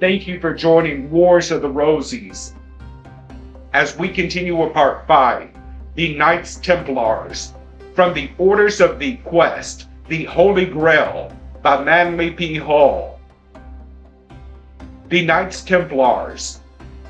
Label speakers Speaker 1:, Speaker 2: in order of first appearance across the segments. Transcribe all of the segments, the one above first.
Speaker 1: thank you for joining Wars of the Rosies. As we continue with Part 5, the Knights Templars, from the Orders of the Quest The Holy Grail by Manly P. Hall. The Knights Templars.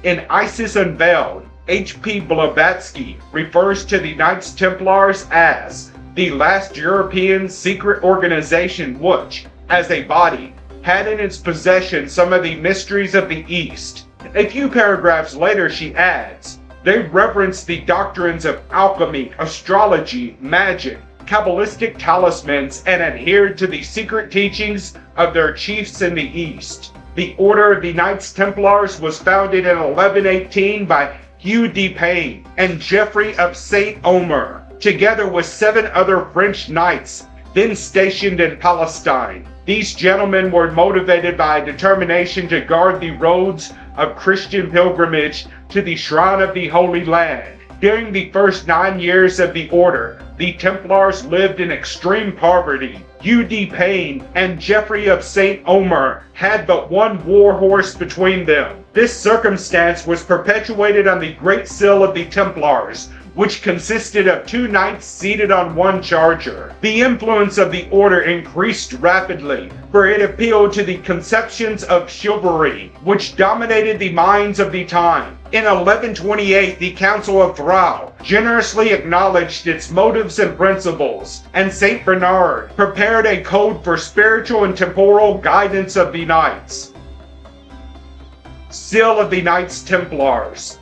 Speaker 1: In Isis Unveiled, H.P. Blavatsky refers to the Knights Templars as the last European secret organization which, as a body, had in its possession some of the mysteries of the East. A few paragraphs later she adds, they reverenced the doctrines of alchemy, astrology, magic, kabalistic talismans, and adhered to the secret teachings of their chiefs in the East. The Order of the Knights Templars was founded in 1118 by Hugh de Payne and Geoffrey of St. Omer, together with 7 other French knights then stationed in Palestine. These gentlemen were motivated by a determination to guard the roads of Christian pilgrimage to the Shrine of the Holy Land. During the first 9 years of the order, the Templars lived in extreme poverty. Hugh de Payne and Geoffrey of St. Omer had but one war horse between them. This circumstance was perpetuated on the Great Seal of the Templars, which consisted of 2 knights seated on one charger. The influence of the order increased rapidly, for it appealed to the conceptions of chivalry, which dominated the minds of the time. In 1128, the Council of Thrau generously acknowledged its motives and principles, and St. Bernard prepared a code for spiritual and temporal guidance of the knights. Seal of the Knights Templars.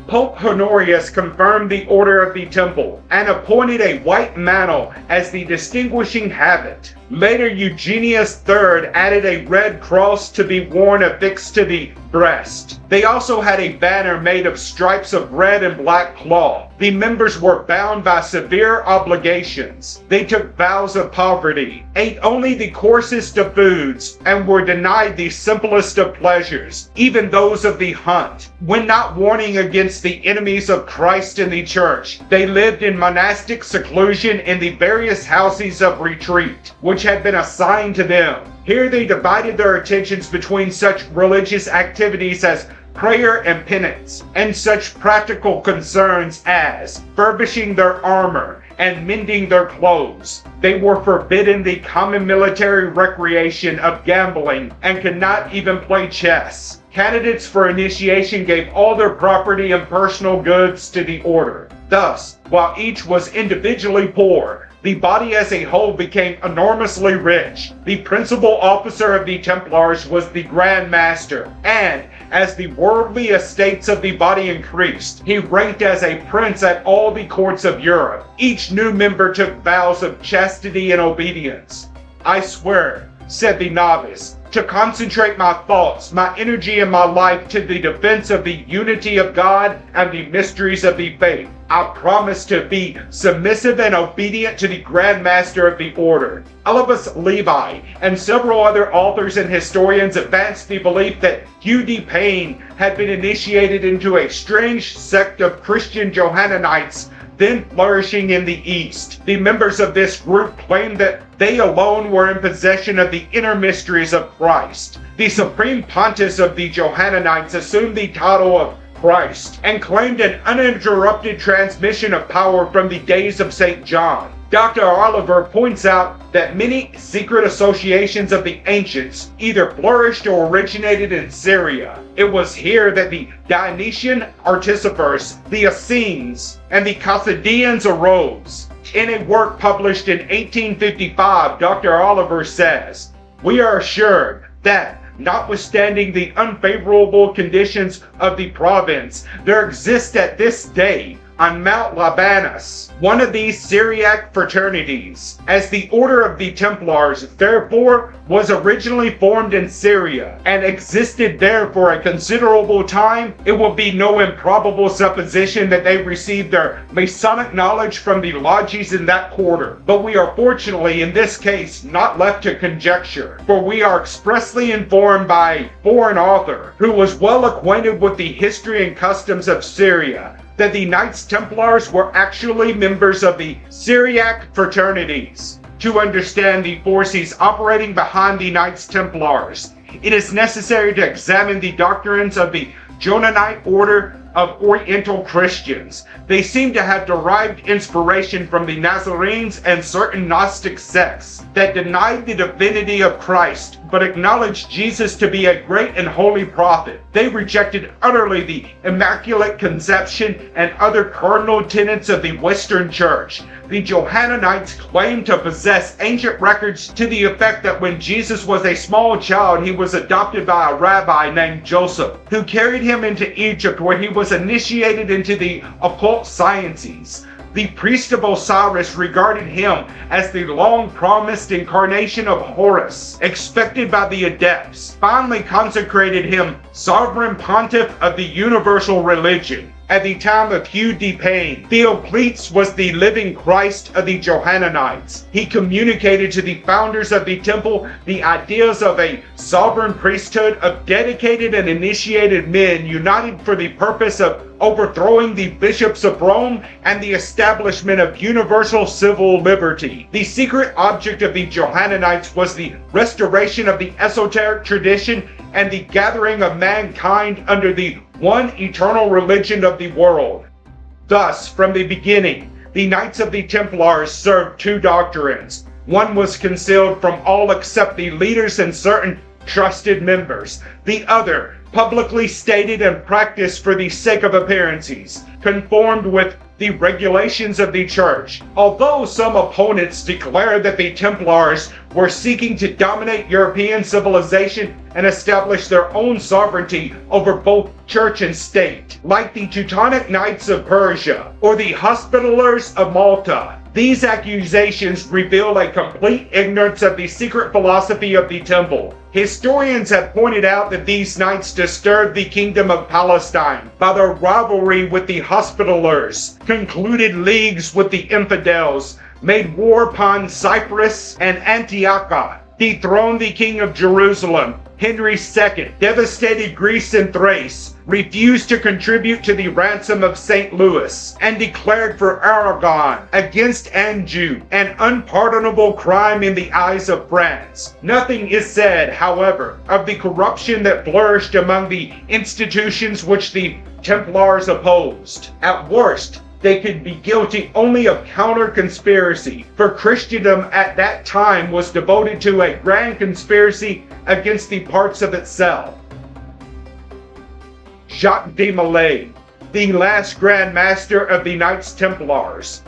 Speaker 1: Pope Honorius confirmed the Order of the Temple and appointed a white mantle as the distinguishing habit. Later, Eugenius III added a red cross to be worn affixed to the breast. They also had a banner made of stripes of red and black cloth. The members were bound by severe obligations. They took vows of poverty, ate only the coarsest of foods, and were denied the simplest of pleasures, even those of the hunt. When not warning against the enemies of Christ and the Church, they lived in monastic seclusion in the various houses of retreat, which had been assigned to them. Here they divided their attentions between such religious activities as prayer and penance, and such practical concerns as furbishing their armor and mending their clothes. They were forbidden the common military recreation of gambling and could not even play chess. Candidates for initiation gave all their property and personal goods to the order. Thus, while each was individually poor, the body as a whole became enormously rich. The principal officer of the Templars was the Grand Master, and as the worldly estates of the body increased, he ranked as a prince at all the courts of Europe. Each new member took vows of chastity and obedience. I swear, said the novice, to concentrate my thoughts, my energy, and my life to the defense of the unity of God and the mysteries of the faith. I promise to be submissive and obedient to the Grand Master of the Order. Elibas Levi and several other authors and historians advanced the belief that Hugh de Payne had been initiated into a strange sect of Christian Johannonites then flourishing in the East. The members of this group claimed that they alone were in possession of the inner mysteries of Christ. The supreme pontiffs of the Johannonites assumed the title of Christ and claimed an uninterrupted transmission of power from the days of St. John. Dr. Oliver points out that many secret associations of the ancients either flourished or originated in Syria. It was here that the Dionysian Artificers, the Essenes, and the Chaldeans arose. In a work published in 1855, Dr. Oliver says, "We are assured that, notwithstanding the unfavorable conditions of the province, there exists at this day on Mount Libanus one of these Syriac fraternities. As the Order of the Templars, therefore, was originally formed in Syria and existed there for a considerable time, it will be no improbable supposition that they received their Masonic knowledge from the lodges in that quarter. But we are fortunately in this case not left to conjecture, for we are expressly informed by a foreign author who was well acquainted with the history and customs of Syria that the Knights Templars were actually members of the Syriac fraternities." to understand the forces operating behind the Knights Templars, it is necessary to examine the doctrines of the Johannite order of Oriental Christians. They seem to have derived inspiration from the Nazarenes and certain Gnostic sects that denied the divinity of Christ but acknowledged Jesus to be a great and holy prophet. They rejected utterly the Immaculate Conception and other cardinal tenets of the Western Church. The Johannites claimed to possess ancient records to the effect that when Jesus was a small child, he was adopted by a rabbi named Joseph, who carried him into Egypt, where he was initiated into the occult sciences. The priest of Osiris regarded him as the long-promised incarnation of Horus, expected by the Adepts, finally consecrated him sovereign pontiff of the universal religion. At the time of Hugh de Payne, Theocletes was the living Christ of the Johannites. He communicated to the founders of the temple the ideas of a sovereign priesthood of dedicated and initiated men united for the purpose of overthrowing the bishops of Rome and the establishment of universal civil liberty. The secret object of the Johannites was the restoration of the esoteric tradition and the gathering of mankind under the one eternal religion of the world. Thus, from the beginning, the Knights of the Templars served two doctrines. One was concealed from all except the leaders and certain trusted members. The other, publicly stated and practiced for the sake of appearances, conformed with the regulations of the Church. Although some opponents declared that the Templars were seeking to dominate European civilization and establish their own sovereignty over both church and state, like the Teutonic Knights of Persia or the Hospitallers of Malta, these accusations reveal a complete ignorance of the secret philosophy of the temple. Historians have pointed out that these knights disturbed the kingdom of Palestine by their rivalry with the Hospitallers, concluded leagues with the infidels, made war upon Cyprus and Antioch, dethroned the king of Jerusalem, Henry II, devastated Greece and Thrace, refused to contribute to the ransom of St. Louis, and declared for Aragon against Anjou, an unpardonable crime in the eyes of France. Nothing is said, however, of the corruption that flourished among the institutions which the Templars opposed. At worst, they could be guilty only of counter-conspiracy, for Christendom at that time was devoted to a grand conspiracy against the parts of itself. Jacques de Molay, the last Grand Master of the Knights Templars.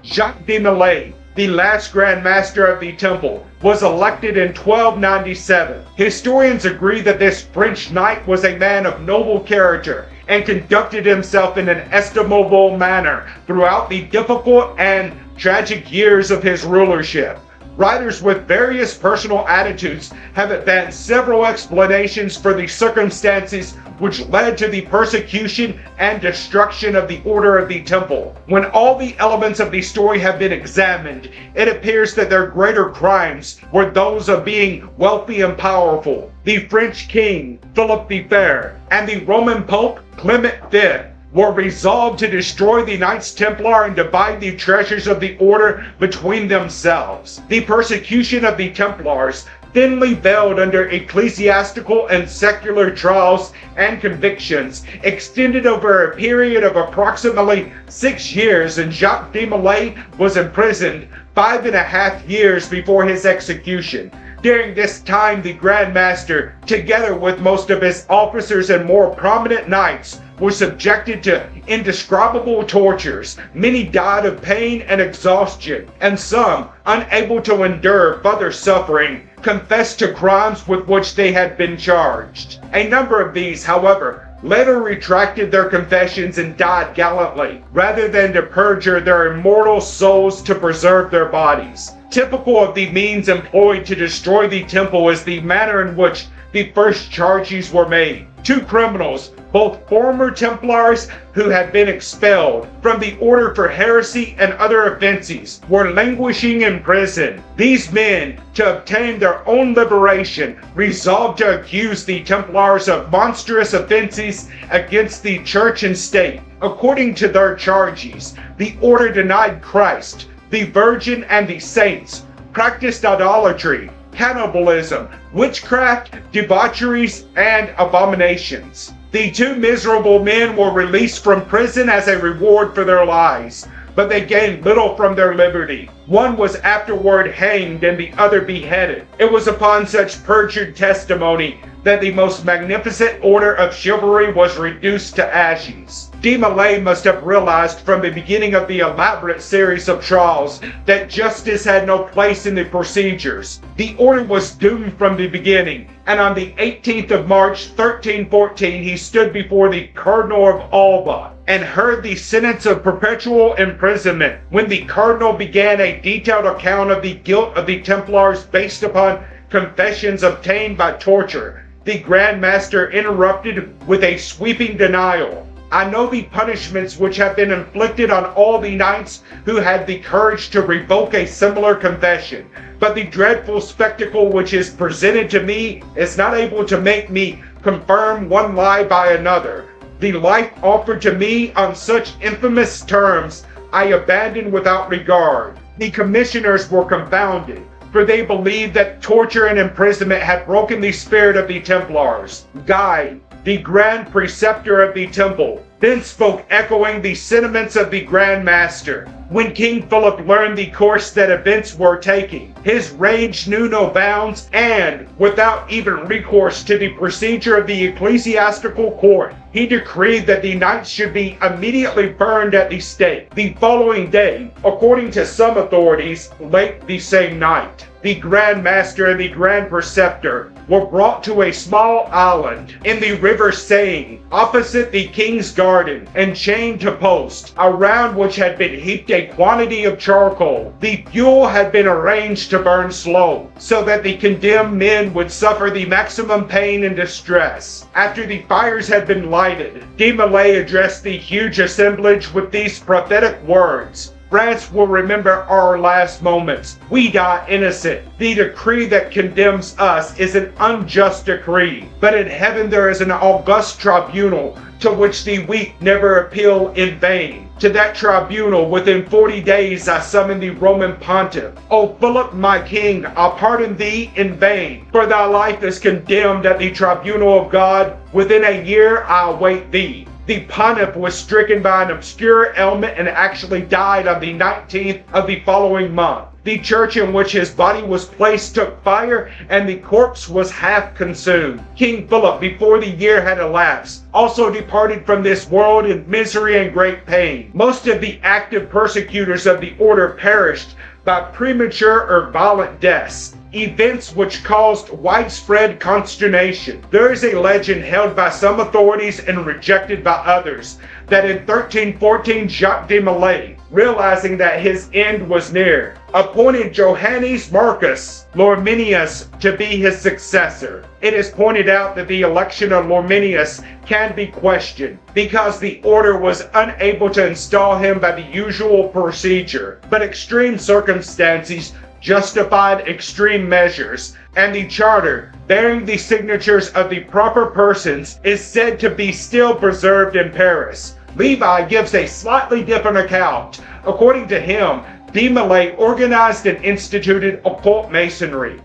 Speaker 1: Jacques de Molay, the last Grand Master of the Temple, was elected in 1297. Historians agree that this French knight was a man of noble character and conducted himself in an estimable manner throughout the difficult and tragic years of his rulership. Writers with various personal attitudes have advanced several explanations for the circumstances which led to the persecution and destruction of the Order of the Temple. When all the elements of the story have been examined, it appears that their greater crimes were those of being wealthy and powerful. The French king, Philip the Fair, and the Roman Pope, Clement V, were resolved to destroy the Knights Templar and divide the treasures of the order between themselves. The persecution of the Templars, thinly veiled under ecclesiastical and secular trials and convictions, extended over a period of approximately 6 years, and Jacques de Molay was imprisoned 5.5 years before his execution. During this time, the Grand Master, together with most of his officers and more prominent knights, were subjected to indescribable tortures. Many died of pain and exhaustion, and some, unable to endure further suffering, confessed to crimes with which they had been charged. A number of these, however, later retracted their confessions and died gallantly, rather than to perjure their immortal souls to preserve their bodies. Typical of the means employed to destroy the temple is the manner in which the first charges were made. 2 criminals, both former Templars who had been expelled from the order for heresy and other offenses, were languishing in prison. These men, to obtain their own liberation, resolved to accuse the Templars of monstrous offenses against the church and state. According to their charges, the order denied Christ, the Virgin and the saints practiced idolatry, cannibalism, witchcraft, debaucheries, and abominations. The two miserable men were released from prison as a reward for their lies, but they gained little from their liberty. One was afterward hanged and the other beheaded. It was upon such perjured testimony that the most magnificent order of chivalry was reduced to ashes. De Molay must have realized from the beginning of the elaborate series of trials that justice had no place in the procedures. The order was doomed from the beginning, and on the 18th of March 1314 he stood before the Cardinal of Alba and heard the sentence of perpetual imprisonment. When the Cardinal began a detailed account of the guilt of the Templars based upon confessions obtained by torture, the Grand Master interrupted with a sweeping denial. I know the punishments which have been inflicted on all the knights who had the courage to revoke a similar confession, but the dreadful spectacle which is presented to me is not able to make me confirm one lie by another. The life offered to me on such infamous terms I abandoned without regard. The commissioners were confounded, for they believed that torture and imprisonment had broken the spirit of the Templars. Guy, the Grand Preceptor of the Temple, then spoke, echoing the sentiments of the Grand Master. When King Philip learned the course that events were taking, his rage knew no bounds, and, without even recourse to the procedure of the ecclesiastical court, he decreed that the knights should be immediately burned at the stake. The following day, according to some authorities, late the same night, the Grand Master and the Grand Preceptor were brought to a small island in the river Seine, opposite the King's Garden, and chained to posts, around which had been heaped a quantity of charcoal. The fuel had been arranged to burn slow, so that the condemned men would suffer the maximum pain and distress. After the fires had been lighted, De Molay addressed the huge assemblage with these prophetic words: France will remember our last moments. We die innocent. The decree that condemns us is an unjust decree, but in heaven there is an august tribunal to which the weak never appeal in vain. To that tribunal within 40 days I summon the Roman pontiff. O Philip, my king, I pardon thee in vain, for thy life is condemned at the tribunal of God. Within a year I await thee. The pontiff was stricken by an obscure ailment and actually died on the 19th of the following month. The church in which his body was placed took fire, and the corpse was half consumed. King Philip, before the year had elapsed, also departed from this world in misery and great pain. Most of the active persecutors of the order perished by premature or violent deaths, events which caused widespread consternation. There is a legend held by some authorities and rejected by others that in 1314 Jacques de Molay, realizing that his end was near, appointed Johannes Marcus Lorminius to be his successor. It is pointed out that the election of Lorminius can be questioned because the order was unable to install him by the usual procedure, but extreme circumstances justified extreme measures, and the charter, bearing the signatures of the proper persons, is said to be still preserved in Paris. Levi gives a slightly different account. According to him, De Molay organized and instituted occult masonry.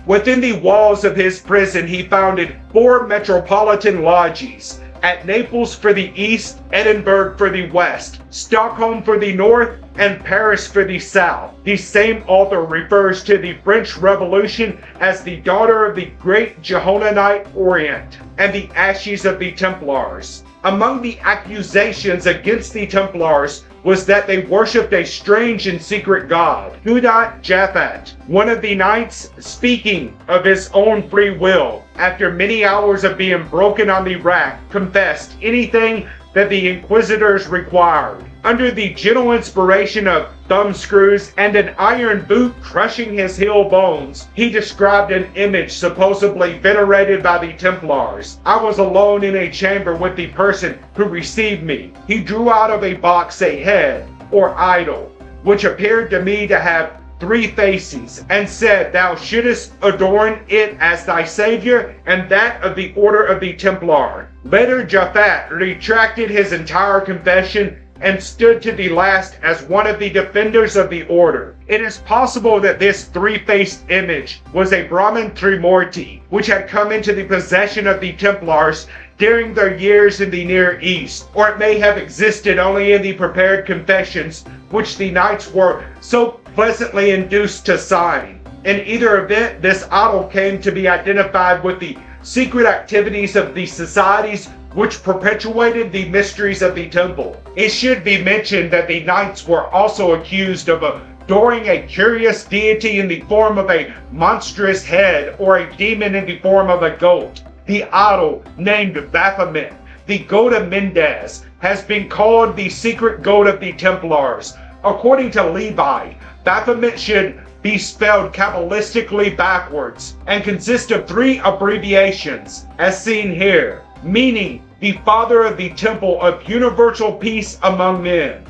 Speaker 1: Within the walls of his prison, he founded 4 metropolitan lodges: at Naples for the east, Edinburgh for the west, Stockholm for the north, and Paris for the south. The same author refers to the French Revolution as the daughter of the great Jehonanite Orient and the ashes of the Templars. Among the accusations against the Templars was that they worshipped a strange and secret god, Hudat Japhet. One of the knights, speaking of his own free will, after many hours of being broken on the rack, confessed anything that the inquisitors required. Under the gentle inspiration of thumbscrews and an iron boot crushing his heel bones, he described an image supposedly venerated by the Templars. I was alone in a chamber with the person who received me. He drew out of a box a head, or idol, which appeared to me to have 3 faces, and said, "Thou shouldest adorn it as thy savior and that of the order of the Templar." Later, Japhet retracted his entire confession and stood to the last as one of the defenders of the order. It is possible that this three-faced image was a Brahmin Trimurti, which had come into the possession of the Templars during their years in the Near East, or it may have existed only in the prepared confessions which the knights were so pleasantly induced to sign. In either event, this idol came to be identified with the secret activities of the societies which perpetuated the mysteries of the temple. It should be mentioned that the knights were also accused of adoring a curious deity in the form of a monstrous head or a demon in the form of a goat. The idol, named Baphomet, the goat of Mendes, has been called the secret goat of the Templars. According to Levi, Baphomet should be spelled kabalistically backwards and consist of 3 abbreviations, as seen here, meaning the father of the temple of universal peace among men.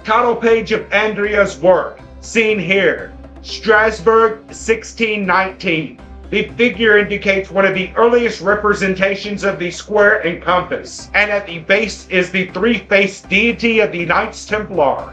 Speaker 1: Title page of Andrea's work, seen here, Strasbourg, 1619. The figure indicates one of the earliest representations of the square and compass, and at the base is the three-faced deity of the Knights Templar.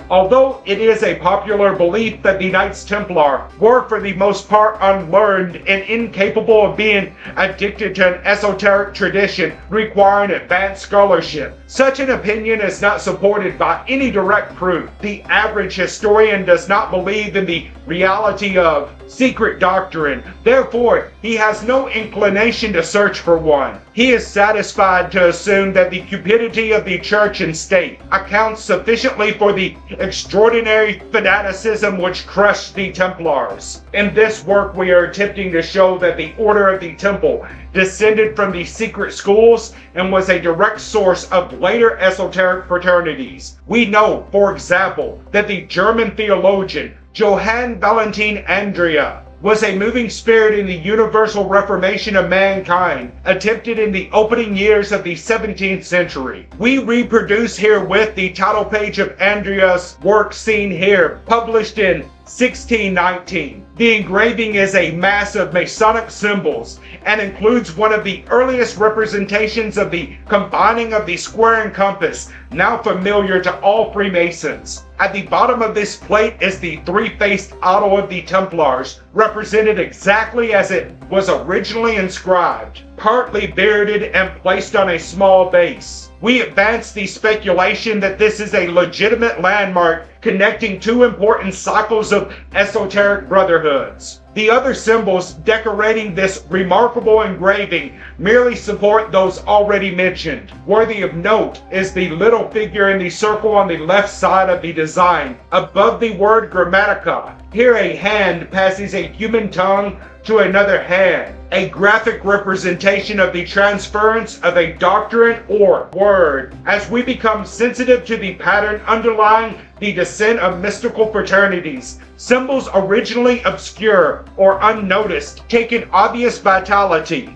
Speaker 1: Although it is a popular belief that the Knights Templar were for the most part unlearned and incapable of being addicted to an esoteric tradition requiring advanced scholarship, such an opinion is not supported by any direct proof. The average historian does not believe in the reality of secret doctrine, therefore he has no inclination to search for one. He is satisfied to assume that the cupidity of the church and state accounts sufficiently for the extraordinary fanaticism which crushed the Templars. In this work we are attempting to show that the Order of the Temple descended from the secret schools and was a direct source of later esoteric fraternities. We know, for example, that the German theologian Johann Valentin Andrea was a moving spirit in the universal reformation of mankind attempted in the opening years of the 17th century. We reproduce herewith the title page of Andrea's work seen here, published in 1619. The engraving is a mass of Masonic symbols and includes one of the earliest representations of the combining of the square and compass, now familiar to all Freemasons. At the bottom of this plate is the three-faced idol of the Templars, represented exactly as it was originally inscribed, partly bearded and placed on a small base. We advance the speculation that this is a legitimate landmark connecting 2 important cycles of esoteric brotherhoods. The other symbols decorating this remarkable engraving merely support those already mentioned. Worthy of note is the little figure in the circle on the left side of the design, above the word grammatica. Here a hand passes a human tongue to another hand, a graphic representation of the transference of a doctrine or word. As we become sensitive to the pattern underlying the descent of mystical fraternities, symbols originally obscure or unnoticed take an obvious vitality.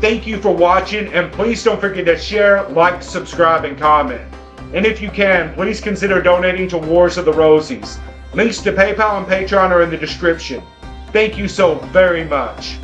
Speaker 1: Thank you for watching, and please don't forget to share, like, subscribe, and comment. And if you can, please consider donating to Wars of the Rosies. Links to PayPal and Patreon are in the description. Thank you so very much.